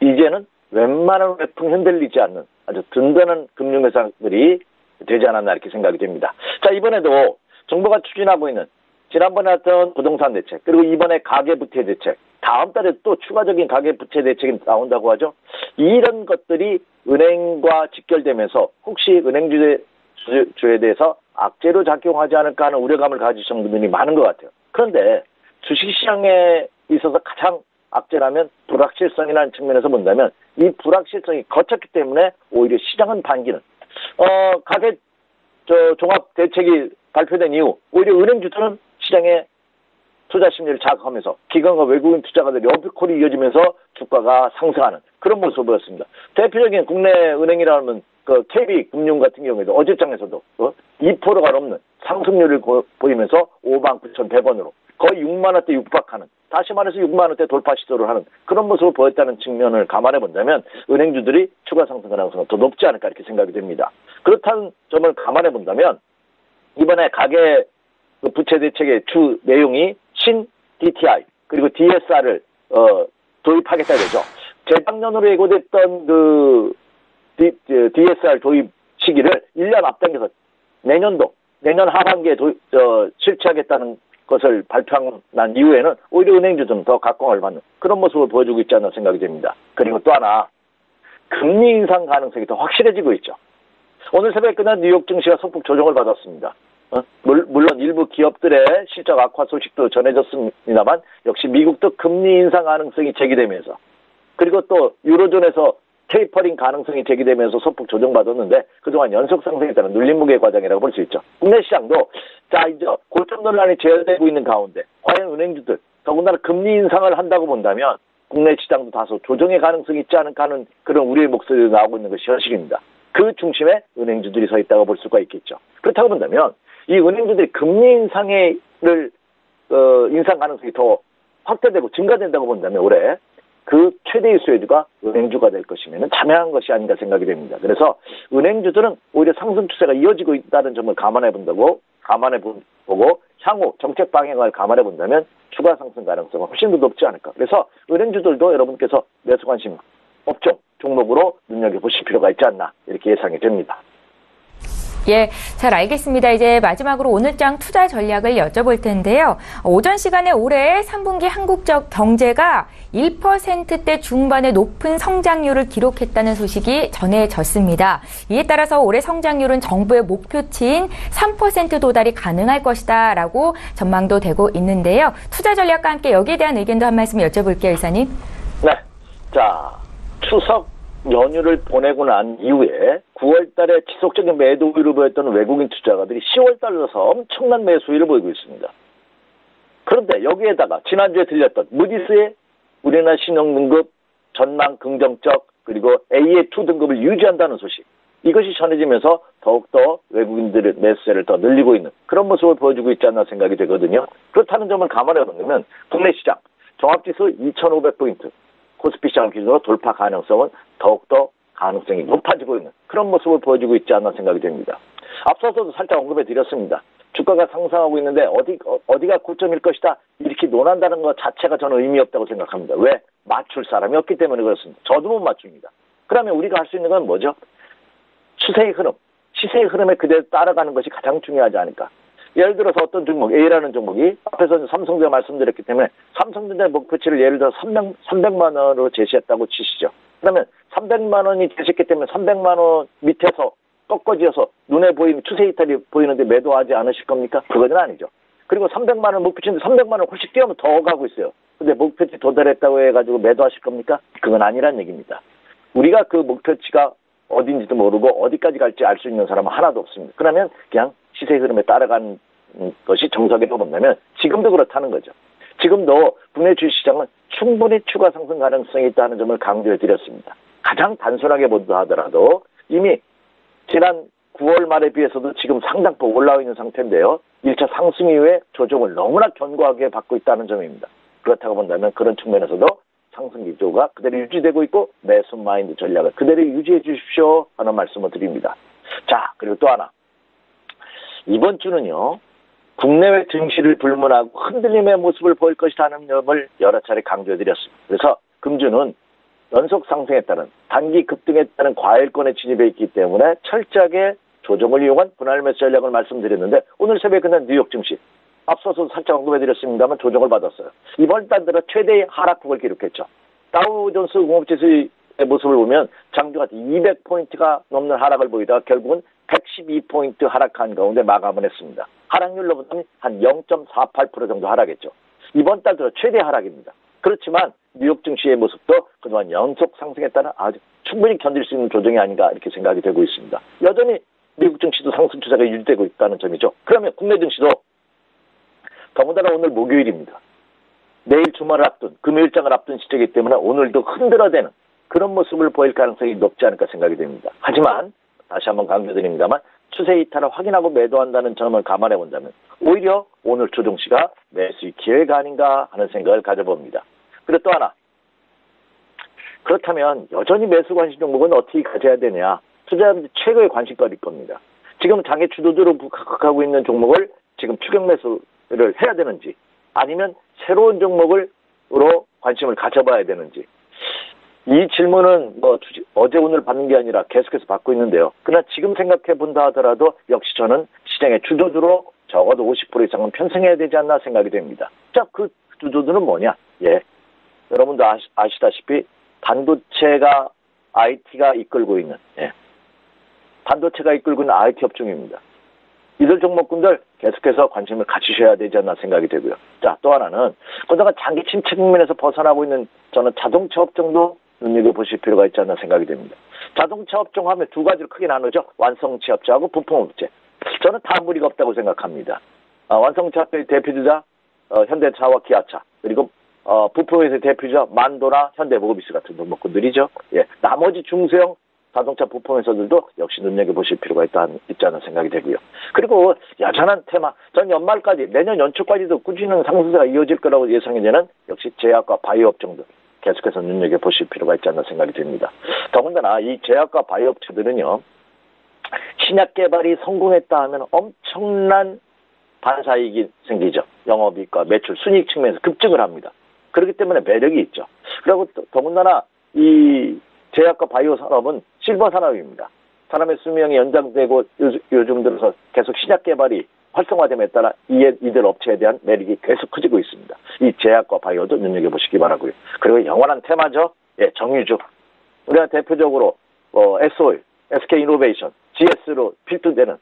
Speaker 3: 이제는 웬만한 외풍 흔들리지 않는 아주 든든한 금융회사들이 되지 않았나 이렇게 생각이 됩니다. 자, 이번에도 정부가 추진하고 있는 지난번에 했던 부동산 대책 그리고 이번에 가계부채 대책 다음 달에 또 추가적인 가계부채 대책이 나온다고 하죠. 이런 것들이 은행과 직결되면서 혹시 은행주에 대해서 악재로 작용하지 않을까 하는 우려감을 가지신 분들이 많은 것 같아요. 그런데 주식시장에 있어서 가장 악재라면 불확실성이라는 측면에서 본다면 이 불확실성이 거쳤기 때문에 오히려 시장은 반기는 가계 종합 대책이 발표된 이후 오히려 은행주들은 시장의 투자 심리를 자극하면서 기관과 외국인 투자가들이 어필콜이 이어지면서 주가가 상승하는 그런 모습을 보였습니다. 대표적인 국내 은행이라면 그 KB금융 같은 경우에도 어제장에서도 2%가 넘는 상승률을 보이면서 59,100원으로 거의 6만 원대 육박하는 다시 말해서 6만 원대 돌파 시도를 하는 그런 모습을 보였다는 측면을 감안해 본다면 은행주들이 추가 상승 가능성은 더 높지 않을까 이렇게 생각이 됩니다. 그렇다는 점을 감안해 본다면 이번에 가계 부채 대책의 주 내용이 신 DTI 그리고 DSR을 도입하겠다 되죠. 재작년으로 예고됐던 그 DSR 도입 시기를 1년 앞당겨서 내년 하반기에 실시하겠다는 것을 발표한 이후에는 오히려 은행주 좀 더 각광을 받는 그런 모습을 보여주고 있지 않나 생각이 됩니다. 그리고 또 하나 금리 인상 가능성이 더 확실해지고 있죠. 오늘 새벽에 끝난 뉴욕 증시가 소폭 조정을 받았습니다. 물론 일부 기업들의 실적 악화 소식도 전해졌습니다만 역시 미국도 금리 인상 가능성이 제기되면서 그리고 또 유로존에서 테이퍼링 가능성이 제기되면서 소폭 조정받았는데 그동안 연속 상승에 따른 눌림목의 과정이라고 볼 수 있죠. 국내 시장도 자 이제 고점 논란이 제기되고 있는 가운데 과연 은행주들 더군다나 금리 인상을 한다고 본다면 국내 시장도 다소 조정의 가능성이 있지 않을까 하는 그런 우려의 목소리가 나오고 있는 것이 현실입니다. 그 중심에 은행주들이 서 있다고 볼 수가 있겠죠. 그렇다고 본다면 이 은행주들이 금리 인상 가능성이 더 확대되고 증가된다고 본다면 올해 그 최대의 수혜주가 은행주가 될 것이면 자명한 것이 아닌가 생각이 됩니다. 그래서 은행주들은 오히려 상승 추세가 이어지고 있다는 점을 감안해보고 향후 정책 방향을 감안해본다면 추가 상승 가능성은 훨씬 더 높지 않을까. 그래서 은행주들도 여러분께서 매수 관심 업종 종목으로 눈여겨보실 필요가 있지 않나 이렇게 예상이 됩니다.
Speaker 1: 예, 잘 알겠습니다. 이제 마지막으로 오늘장 투자 전략을 여쭤볼 텐데요. 오전 시간에 올해 3분기 한국적 경제가 1%대 중반의 높은 성장률을 기록했다는 소식이 전해졌습니다. 이에 따라서 올해 성장률은 정부의 목표치인 3% 도달이 가능할 것이다라고 전망도 되고 있는데요. 투자 전략과 함께 여기에 대한 의견도 한 말씀 여쭤볼게요, 이사님.
Speaker 3: 네, 자 추석 연휴를 보내고 난 이후에 9월 달에 지속적인 매도 우위를 보였던 외국인 투자가들이 10월 달로서 엄청난 매수 우위를 보이고 있습니다. 그런데 여기에다가 지난주에 들렸던 무디스의 우리나라 신용등급 전망 긍정적 그리고 AA2 등급을 유지한다는 소식. 이것이 전해지면서 더욱더 외국인들의 매수세를 더 늘리고 있는 그런 모습을 보여주고 있지 않나 생각이 되거든요. 그렇다는 점을 감안해보면 국내 시장 종합지수 2,500포인트 코스피 시장 기준으로 돌파 가능성은 더욱더 가능성이 높아지고 있는 그런 모습을 보여주고 있지 않나 생각이 됩니다. 앞서서도 살짝 언급해 드렸습니다. 주가가 상승하고 있는데 어디가 고점일 것이다 이렇게 논한다는 것 자체가 저는 의미 없다고 생각합니다. 왜? 맞출 사람이 없기 때문에 그렇습니다. 저도 못 맞춥니다. 그러면 우리가 할 수 있는 건 뭐죠? 추세의 흐름, 시세의 흐름에 그대로 따라가는 것이 가장 중요하지 않을까. 예를 들어서 어떤 종목, A라는 종목이 앞에서 삼성전자 말씀드렸기 때문에 삼성전자 목표치를 예를 들어 300만 원으로 제시했다고 치시죠. 그러면 300만 원이 제시했기 때문에 300만 원 밑에서 꺾어지어서 눈에 보이는 추세 이탈이 보이는데 매도하지 않으실 겁니까? 그건 아니죠. 그리고 300만 원 목표치인데 300만 원 훨씬 뛰어면 더 가고 있어요. 근데 목표치 도달했다고 해가지고 매도하실 겁니까? 그건 아니란 얘기입니다. 우리가 그 목표치가 어딘지도 모르고 어디까지 갈지 알 수 있는 사람은 하나도 없습니다. 그러면 그냥 시세 흐름에 따라가는 것이 정석이라고 본다면 지금도 그렇다는 거죠. 지금도 국내 주식시장은 충분히 추가 상승 가능성이 있다는 점을 강조해 드렸습니다. 가장 단순하게 본다 하더라도 이미 지난 9월 말에 비해서도 지금 상당폭 올라와 있는 상태인데요. 1차 상승 이후에 조정을 너무나 견고하게 받고 있다는 점입니다. 그렇다고 본다면 그런 측면에서도 상승 기조가 그대로 유지되고 있고 매수 마인드 전략을 그대로 유지해 주십시오 하는 말씀을 드립니다. 자, 그리고 또 하나. 이번 주는요. 국내외 증시를 불문하고 흔들림의 모습을 보일 것이라는 점을 여러 차례 강조해 드렸습니다. 그래서 금주는 연속 상승에 따른 단기 급등에 따른 과열권에 진입해 있기 때문에 철저하게 조정을 이용한 분할 매수 전략을 말씀드렸는데 오늘 새벽에 끝난 뉴욕 증시 앞서서 살짝 언급해드렸습니다만 조정을 받았어요. 이번 달 들어 최대의 하락폭을 기록했죠. 다우존스 공업지수의 모습을 보면 장중에 200포인트가 넘는 하락을 보이다가 결국은 112포인트 하락한 가운데 마감을 했습니다. 하락률로 보면 한 0.48% 정도 하락했죠. 이번 달 들어 최대 하락입니다. 그렇지만 뉴욕 증시의 모습도 그동안 연속 상승에 따른 아주 충분히 견딜 수 있는 조정이 아닌가 이렇게 생각이 되고 있습니다. 여전히 미국 증시도 상승 추세가 유지되고 있다는 점이죠. 그러면 국내 증시도 더군다나 오늘 목요일입니다. 내일 주말을 앞둔 금요일장을 앞둔 시점이기 때문에 오늘도 흔들어대는 그런 모습을 보일 가능성이 높지 않을까 생각이 됩니다. 하지만 다시 한번 강조드립니다만 추세 이탈을 확인하고 매도한다는 점을 감안해 본다면 오히려 오늘 조정시가 매수의 기회가 아닌가 하는 생각을 가져봅니다. 그리고 또 하나. 그렇다면 여전히 매수 관심 종목은 어떻게 가져야 되냐. 투자자들 최고의 관심거리일 겁니다. 지금 장애 주도주로 부각하고 있는 종목을 지금 추격 매수를 해야 되는지 아니면 새로운 종목으로 관심을 가져봐야 되는지 이 질문은 어제 오늘 받는 게 아니라 계속해서 받고 있는데요. 그러나 지금 생각해 본다 하더라도 역시 저는 시장의 주도주로 적어도 50% 이상은 편승해야 되지 않나 생각이 됩니다. 자, 그 주도주는 뭐냐? 예, 여러분도 아시다시피 반도체가 IT가 이끌고 있는 반도체가 이끌고 있는 IT 업종입니다. 이들 종목군들 계속해서 관심을 가지셔야 되지 않나 생각이 되고요. 자, 또 하나는 그동안 장기 침체 국면에서 벗어나고 있는 저는 자동차 업종도 눈여겨보실 필요가 있지 않나 생각이 됩니다. 자동차 업종 하면 두 가지로 크게 나누죠. 완성차 업체하고 부품업체. 저는 다 무리가 없다고 생각합니다. 완성차 대표주자 현대차와 기아차, 그리고 부품에서 대표주자 만도나 현대모비스 같은 동목군들이죠. 예, 나머지 중소형 자동차 부품회사들도 역시 눈여겨보실 필요가 있지 않나 생각이 되고요. 그리고 여전한 테마, 전 연말까지, 내년 연초까지도 꾸준한 상승세가 이어질 거라고 예상이 되는 역시 제약과 바이오 업종들 계속해서 눈여겨보실 필요가 있지 않나 생각이 듭니다. 더군다나 이 제약과 바이오 업체들은요, 신약 개발이 성공했다 하면 엄청난 반사이익이 생기죠. 영업이익과 매출, 순이익 측면에서 급증을 합니다. 그렇기 때문에 매력이 있죠. 그리고 더군다나 이 제약과 바이오 산업은 실버 산업입니다. 사람의 수명이 연장되고 요즘 들어서 계속 신약 개발이 활성화됨에 따라 이들 업체에 대한 매력이 계속 커지고 있습니다. 이 제약과 바이오도 눈여겨보시기 바라고요. 그리고 영원한 테마죠. 예, 정유주. 우리가 대표적으로 SO일, SK이노베이션, GS로 필두되는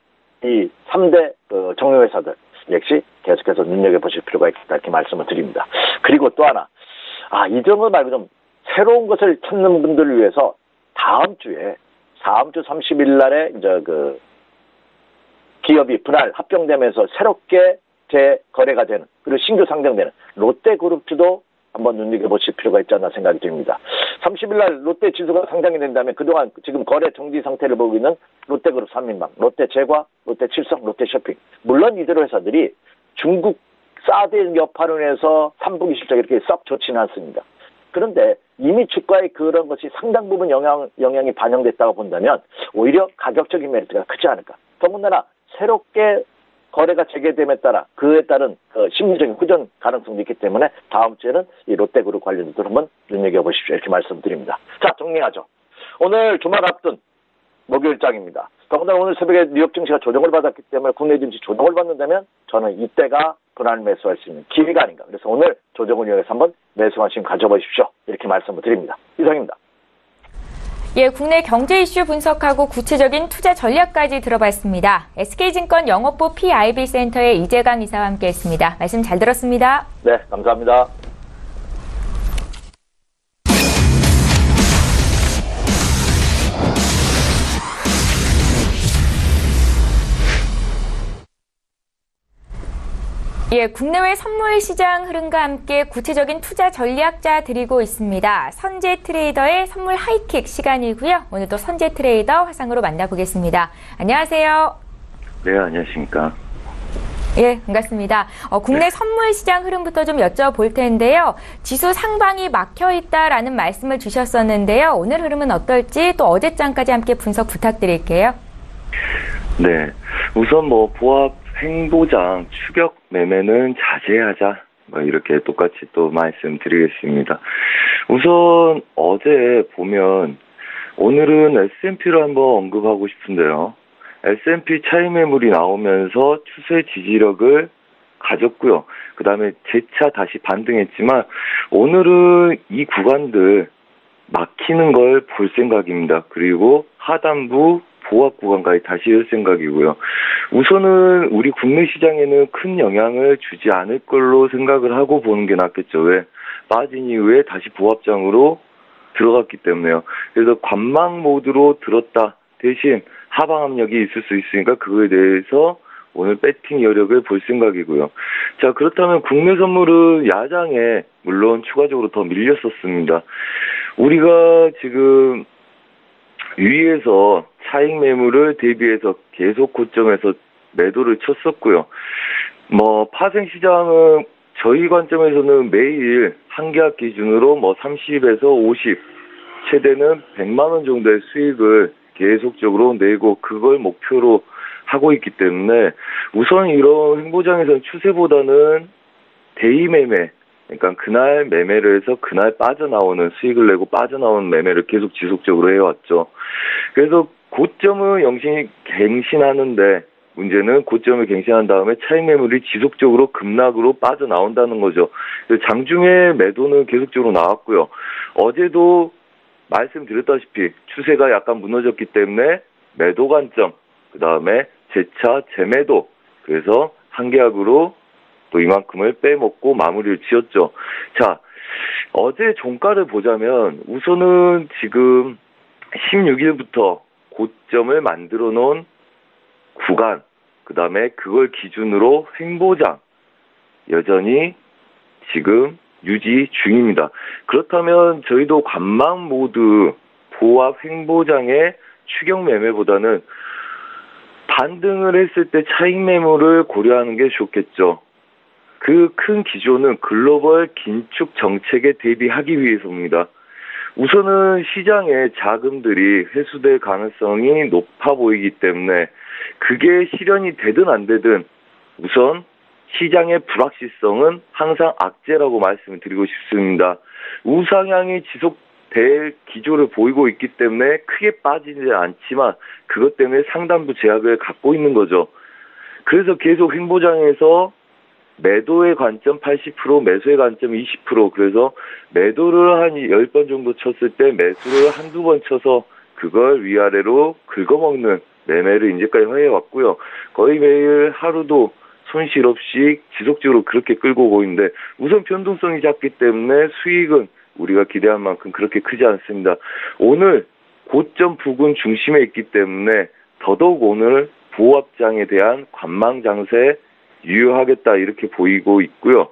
Speaker 3: 이 3대 정유회사들 역시 계속해서 눈여겨보실 필요가 있다 이렇게 말씀을 드립니다. 그리고 또 하나, 이런 거 말고 좀 새로운 것을 찾는 분들을 위해서 다음 주 30일 날에 이제 기업이 분할 합병되면서 새롭게 재거래가 되는, 그리고 신규 상장되는 롯데그룹주도 한번 눈여겨보실 필요가 있지 않나 생각이 듭니다. 30일 날 롯데 지수가 상장이 된다면 그동안 지금 거래 정지 상태를 보고 있는 롯데그룹 3인방, 롯데제과, 롯데칠성, 롯데쇼핑, 물론 이들 회사들이 중국 사드 여파로 인해서 3분기 실적이 이렇게 썩 좋지는 않습니다. 그런데 이미 주가에 그런 것이 상당 부분 영향이 반영됐다고 본다면 오히려 가격적인 메리트가 크지 않을까. 더군다나 새롭게 거래가 재개됨에 따라 그에 따른 심리적인 후전 가능성도 있기 때문에 다음 주에는 이 롯데그룹 관련주들 한번 눈여겨보십시오. 이렇게 말씀드립니다. 자, 정리하죠. 오늘 주말 앞둔 목요일장입니다. 더군다나 오늘 새벽에 뉴욕 증시가 조정을 받았기 때문에 국내 증시 조정을 받는다면 저는 이때가 분할 매수할 수 있는 기회가 아닌가. 그래서 오늘 조정을 이용해서 한번 매수 관심 가져보십시오. 이렇게 말씀을 드립니다. 이상입니다.
Speaker 1: 예, 국내 경제 이슈 분석하고 구체적인 투자 전략까지 들어봤습니다. SK증권 영업부 PIB 센터의 이재강 이사와 함께했습니다. 말씀 잘 들었습니다.
Speaker 3: 네, 감사합니다.
Speaker 1: 예, 국내외 선물 시장 흐름과 함께 구체적인 투자 전략자 드리고 있습니다. 선재 트레이더의 선물 하이킥 시간이고요. 오늘도 선재 트레이더 화상으로 만나보겠습니다. 안녕하세요.
Speaker 4: 네, 안녕하십니까.
Speaker 1: 예, 반갑습니다. 국내 선물 시장 흐름부터 좀 여쭤볼 텐데요. 지수 상방이 막혀있다라는 말씀을 주셨었는데요. 오늘 흐름은 어떨지 또 어제장까지 함께 분석 부탁드릴게요.
Speaker 4: 네, 우선 보합 행보장 추격 매매는 자제하자. 이렇게 똑같이 또 말씀드리겠습니다. 우선 어제 보면 오늘은 S&P를 한번 언급하고 싶은데요. S&P 차익 매물이 나오면서 추세 지지력을 가졌고요. 그 다음에 재차 다시 반등했지만 오늘은 이 구간들 막히는 걸 볼 생각입니다. 그리고 하단부 보합 구간까지 다시 열 생각이고요. 우선은 우리 국내 시장에는 큰 영향을 주지 않을 걸로 생각을 하고 보는 게 낫겠죠. 왜? 빠진 이후에 다시 보합장으로 들어갔기 때문에요. 그래서 관망 모드로 들었다. 대신 하방 압력이 있을 수 있으니까 그거에 대해서 오늘 배팅 여력을 볼 생각이고요. 자, 그렇다면 국내 선물은 야장에 물론 추가적으로 더 밀렸었습니다. 우리가 지금 위에서 차익 매물을 대비해서 계속 고점에서 매도를 쳤었고요. 파생 시장은 저희 관점에서는 매일 한 계약 기준으로 30에서 50, 최대는 100만 원 정도의 수익을 계속적으로 내고 그걸 목표로 하고 있기 때문에 우선 이런 행보장에서는 추세보다는 대의 매매, 그러니까 그날 매매를 해서 그날 빠져나오는 수익을 내고 빠져나오는 매매를 계속 지속적으로 해왔죠. 그래서 고점을 갱신하는데 문제는 고점을 갱신한 다음에 차익 매물이 지속적으로 급락으로 빠져나온다는 거죠. 장중에 매도는 계속적으로 나왔고요. 어제도 말씀드렸다시피 추세가 약간 무너졌기 때문에 매도 관점, 그 다음에 재차 재매도, 그래서 한 계약으로 또 이만큼을 빼먹고 마무리를 지었죠. 자, 어제 종가를 보자면 우선은 지금 16일부터 고점을 만들어 놓은 구간, 그 다음에 그걸 기준으로 횡보장 여전히 지금 유지 중입니다. 그렇다면 저희도 관망 모드 보합 횡보장의 추격 매매보다는 반등을 했을 때 차익 매물을 고려하는 게 좋겠죠. 그 큰 기조는 글로벌 긴축 정책에 대비하기 위해서입니다. 우선은 시장의 자금들이 회수될 가능성이 높아 보이기 때문에 그게 실현이 되든 안 되든 우선 시장의 불확실성은 항상 악재라고 말씀을 드리고 싶습니다. 우상향이 지속될 기조를 보이고 있기 때문에 크게 빠지지 않지만 그것 때문에 상단부 제약을 갖고 있는 거죠. 그래서 계속 횡보장에서 매도의 관점 80%, 매수의 관점 20%, 그래서 매도를 한 10번 정도 쳤을 때 매수를 한두 번 쳐서 그걸 위아래로 긁어먹는 매매를 이제까지 해왔고요. 거의 매일 하루도 손실 없이 지속적으로 그렇게 끌고 오고 있는데 우선 변동성이 작기 때문에 수익은 우리가 기대한 만큼 그렇게 크지 않습니다. 오늘 고점 부근 중심에 있기 때문에 더더욱 오늘 보합장에 대한 관망 장세 유효하겠다 이렇게 보이고 있고요.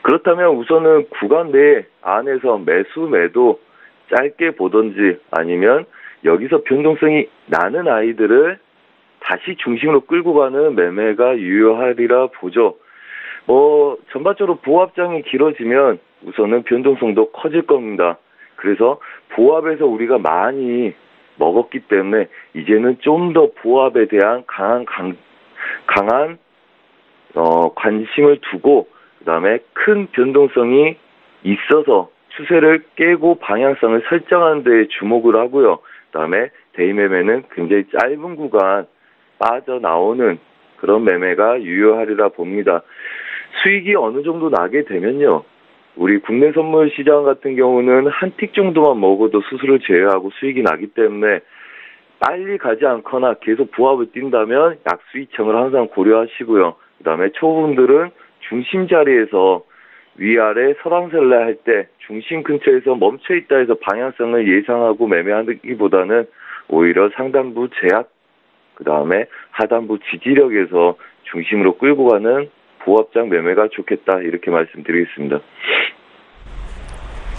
Speaker 4: 그렇다면 우선은 구간 내 안에서 매수 매도 짧게 보던지 아니면 여기서 변동성이 나는 아이들을 다시 중심으로 끌고 가는 매매가 유효하리라 보죠. 전반적으로 보합장이 길어지면 우선은 변동성도 커질 겁니다. 그래서 보합에서 우리가 많이 먹었기 때문에 이제는 좀 더 보합에 대한 강한 관심을 두고 그다음에 큰 변동성이 있어서 추세를 깨고 방향성을 설정하는 데 주목을 하고요. 그다음에 데이 매매는 굉장히 짧은 구간 빠져나오는 그런 매매가 유효하리라 봅니다. 수익이 어느 정도 나게 되면요. 우리 국내 선물 시장 같은 경우는 한 틱 정도만 먹어도 수수료를 제외하고 수익이 나기 때문에 빨리 가지 않거나 계속 부합을 뛴다면 약수이청을 항상 고려하시고요. 그 다음에 초보분들은 중심 자리에서 위아래 서랑설레 할 때 중심 근처에서 멈춰있다 해서 방향성을 예상하고 매매하기보다는 오히려 상단부 제약, 그 다음에 하단부 지지력에서 중심으로 끌고 가는 보합장 매매가 좋겠다 이렇게 말씀드리겠습니다.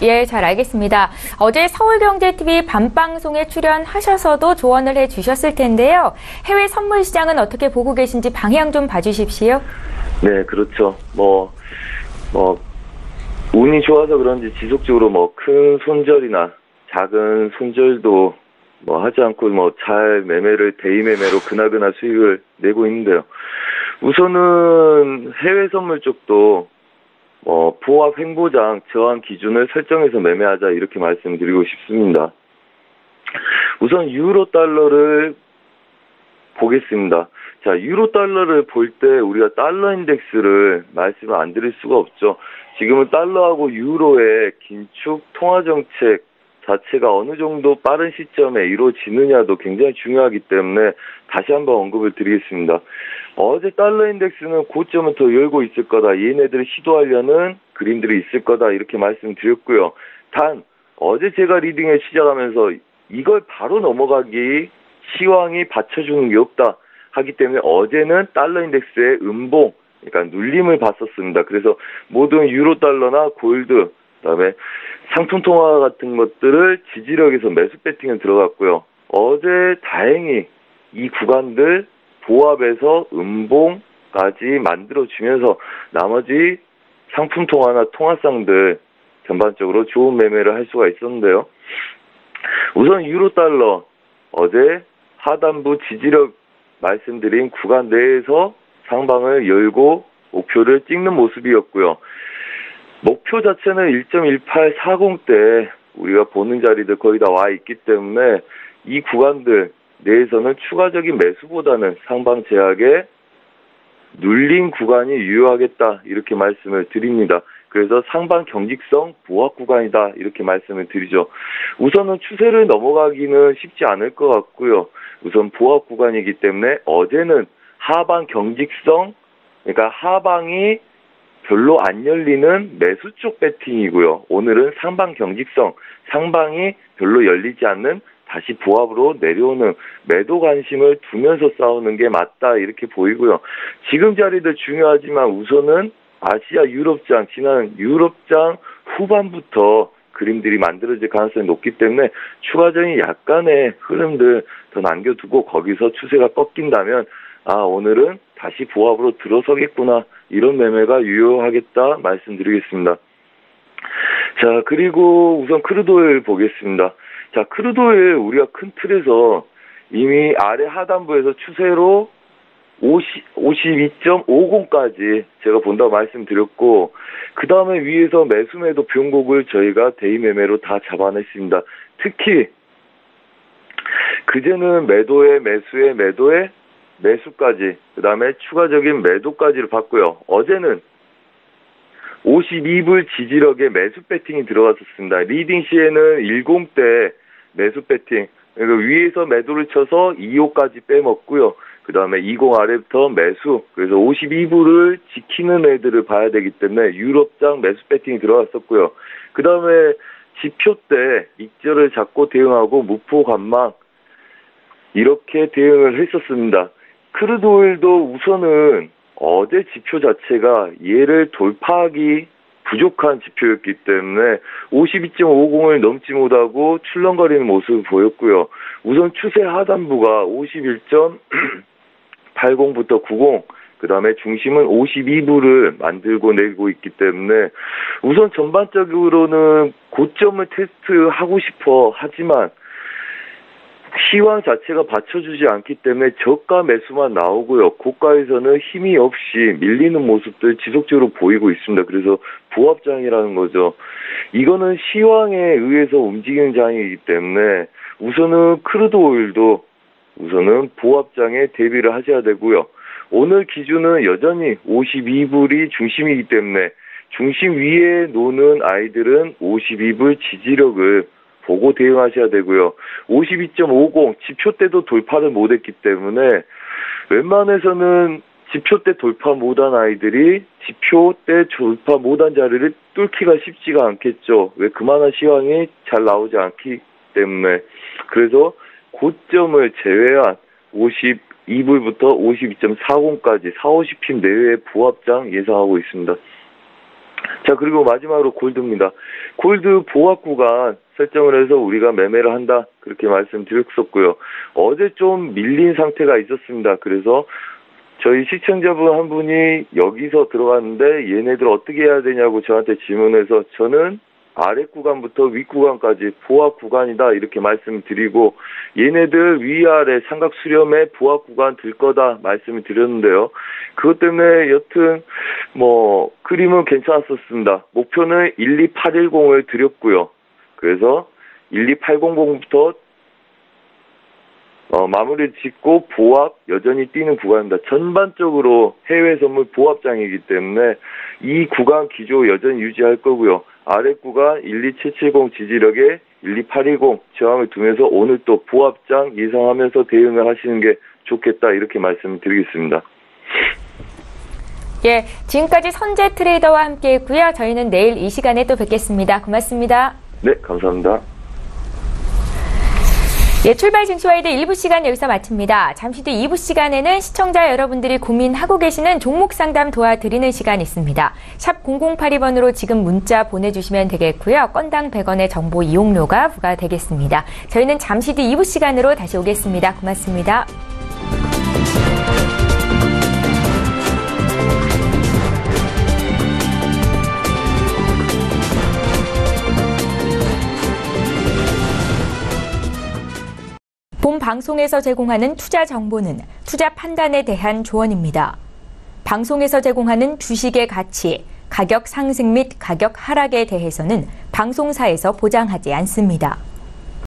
Speaker 1: 예, 잘 알겠습니다. 어제 서울경제TV 밤방송에 출연하셔서도 조언을 해주셨을 텐데요. 해외 선물 시장은 어떻게 보고 계신지 방향 좀 봐주십시오.
Speaker 4: 네, 그렇죠. 운이 좋아서 그런지 지속적으로 큰 손절이나 작은 손절도 하지 않고 잘 매매를 데이 매매로 그날그날 수익을 내고 있는데요. 우선은 해외 선물 쪽도 보합 횡보장 저항 기준을 설정해서 매매하자 이렇게 말씀드리고 싶습니다. 우선 유로 달러를 보겠습니다. 자, 유로 달러를 볼 때 우리가 달러 인덱스를 말씀을 안 드릴 수가 없죠. 지금은 달러하고 유로의 긴축 통화 정책 자체가 어느 정도 빠른 시점에 이루어지느냐도 굉장히 중요하기 때문에 다시 한번 언급을 드리겠습니다. 어제 달러 인덱스는 고점을 더 열고 있을 거다. 얘네들을 시도하려는 그림들이 있을 거다. 이렇게 말씀드렸고요. 단 어제 제가 리딩을 시작하면서 이걸 바로 넘어가기 시황이 받쳐주는 게 없다 하기 때문에 어제는 달러 인덱스의 음봉, 그러니까 눌림을 봤었습니다. 그래서 모든 유로 달러나 골드, 그다음에 상품 통화 같은 것들을 지지력에서 매수 배팅에 들어갔고요. 어제 다행히 이 구간들 보합에서 음봉까지 만들어주면서 나머지 상품 통화나 통화상들 전반적으로 좋은 매매를 할 수가 있었는데요. 우선 유로 달러 어제 하단부 지지력 말씀드린 구간 내에서 상방을 열고 목표를 찍는 모습이었고요. 목표 자체는 1.1840대 우리가 보는 자리들 거의 다 와 있기 때문에 이 구간들 내에서는 추가적인 매수보다는 상방 제약에 눌린 구간이 유효하겠다 이렇게 말씀을 드립니다. 그래서 상방 경직성 보합 구간이다 이렇게 말씀을 드리죠. 우선은 추세를 넘어가기는 쉽지 않을 것 같고요. 우선 보합 구간이기 때문에 어제는 하방 경직성, 그러니까 하방이 별로 안 열리는 매수 쪽 배팅이고요. 오늘은 상방 경직성, 상방이 별로 열리지 않는 다시 보합으로 내려오는 매도 관심을 두면서 싸우는 게 맞다 이렇게 보이고요. 지금 자리도 중요하지만 우선은 아시아 유럽장, 지난 유럽장 후반부터 그림들이 만들어질 가능성이 높기 때문에 추가적인 약간의 흐름들 더 남겨두고 거기서 추세가 꺾인다면 오늘은 다시 보합으로 들어서겠구나 이런 매매가 유효하겠다 말씀드리겠습니다. 자, 그리고 우선 크루드오일 보겠습니다. 자, 크루드오일 우리가 큰 틀에서 이미 아래 하단부에서 추세로 52.50까지 제가 본다고 말씀드렸고, 그 다음에 위에서 매수매도 변곡을 저희가 대의 매매로 다 잡아냈습니다. 특히 그제는 매도에 매수에 매도에 매수까지, 그 다음에 추가적인 매도까지를 봤고요. 어제는 52불 지지력에 매수 배팅이 들어갔었습니다. 리딩 시에는 10대 매수 배팅, 그러니까 위에서 매도를 쳐서 2호까지 빼먹고요. 그 다음에 20 아래부터 매수, 그래서 52불을 지키는 애들을 봐야 되기 때문에 유럽장 매수 배팅이 들어갔었고요. 그 다음에 지표 때 익절을 잡고 대응하고 무포 관망 이렇게 대응을 했었습니다. 크루드오일도 우선은 어제 지표 자체가 얘를 돌파하기 부족한 지표였기 때문에 52.50을 넘지 못하고 출렁거리는 모습을 보였고요. 우선 추세 하단부가 51.80부터 90, 그 다음에 중심은 52불을 만들고 내고 있기 때문에 우선 전반적으로는 고점을 테스트하고 싶어 하지만 시황 자체가 받쳐주지 않기 때문에 저가 매수만 나오고요. 고가에서는 힘이 없이 밀리는 모습들 지속적으로 보이고 있습니다. 그래서 보합장이라는 거죠. 이거는 시황에 의해서 움직이는 장이기 때문에 우선은 크루드오일도 우선은 보합장에 대비를 하셔야 되고요. 오늘 기준은 여전히 52불이 중심이기 때문에 중심 위에 노는 아이들은 52불 지지력을 보고 대응하셔야 되고요. 52.50 지표 때도 돌파를 못했기 때문에 웬만해서는 지표 때 돌파 못한 아이들이 지표 때 돌파 못한 자리를 뚫기가 쉽지가 않겠죠. 왜 그만한 시황이 잘 나오지 않기 때문에. 그래서 고점을 제외한 52불부터 52.40까지 40-50핍 내외의 보합장 예상하고 있습니다. 자, 그리고 마지막으로 골드입니다. 골드 보합 구간 설정을 해서 우리가 매매를 한다 그렇게 말씀드렸었고요. 어제 좀 밀린 상태가 있었습니다. 그래서 저희 시청자분 한 분이 여기서 들어갔는데 얘네들 어떻게 해야 되냐고 저한테 질문해서 저는 아래 구간부터 윗 구간까지 보합 구간이다 이렇게 말씀드리고 얘네들 위아래 삼각 수렴에 보합 구간 들 거다 말씀을 드렸는데요. 그것 때문에 여튼 그림은 괜찮았었습니다. 목표는 12810을 드렸고요. 그래서 12800부터 마무리 짓고 보합 여전히 뛰는 구간입니다. 전반적으로 해외 선물 보합장이기 때문에 이 구간 기조 여전히 유지할 거고요. 아래 구간 12770 지지력에 12810 저항을 두면서 오늘 또 보합장 예상하면서 대응을 하시는 게 좋겠다 이렇게 말씀을 드리겠습니다.
Speaker 1: 예, 지금까지 선재 트레이더와 함께했고요. 저희는 내일 이 시간에 또 뵙겠습니다. 고맙습니다.
Speaker 4: 네, 감사합니다.
Speaker 1: 예, 출발 증시와이드 1부 시간 여기서 마칩니다. 잠시 뒤 2부 시간에는 시청자 여러분들이 고민하고 계시는 종목 상담 도와드리는 시간이 있습니다. 샵 0082번으로 지금 문자 보내주시면 되겠고요. 건당 100원의 정보 이용료가 부과되겠습니다. 저희는 잠시 뒤 2부 시간으로 다시 오겠습니다. 고맙습니다. 본 방송에서 제공하는 투자 정보는 투자 판단에 대한 조언입니다. 방송에서 제공하는 주식의 가치, 가격 상승 및 가격 하락에 대해서는 방송사에서 보장하지 않습니다.